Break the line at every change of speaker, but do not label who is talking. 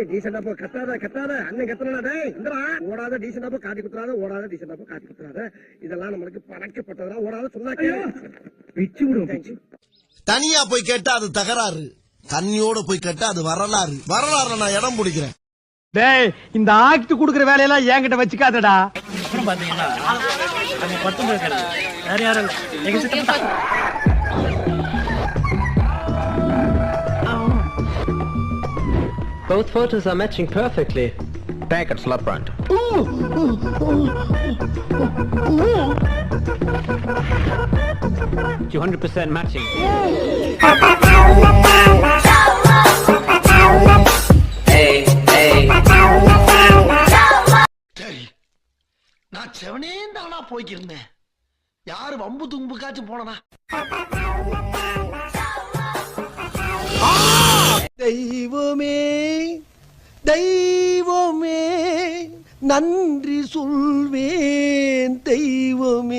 டீசெண்டா போ, கத்தாத கத்தாத, அண்ணன் கத்துறா. டேய் இந்தடா, ஓடாத டீசெண்டா போ, காட்டி குத்துறாத, ஓடாத டீசெண்டா போ, காட்டி குத்துறாத. இதெல்லாம் நம்மளுக்கு பழக்கப்பட்டதா. ஓடாத சொன்னா பிச்சு விடுவோம்.
தனியா போய் கேட்டா அது தகராறு, தண்ணியோட போய் கேட்டா அது வரலாறு. வரலாறுல நான் இடம் பிடிக்கிறேன்.
டேய் இந்த ஆக்ட் குடுக்குற வேலையெல்லாம் என்கிட்ட வச்சுக்காதடா.
அப்புறம் பாத்தீங்கன்னா அங்க 19 பேர் வேற யாரும் இல்ல, எங்க சித்தப்பா.
Both photos are matching perfectly. Take it, slap front. 200% matching.
Hey, hey. சரி, நான் செவனே தானா போய்க்கிருந்தேன். யாரு வம்பு தும்புக்காச்சும் போனனா? தெய்வமே தெய்வமே நன்றி சொல்வேன் தெய்வமே.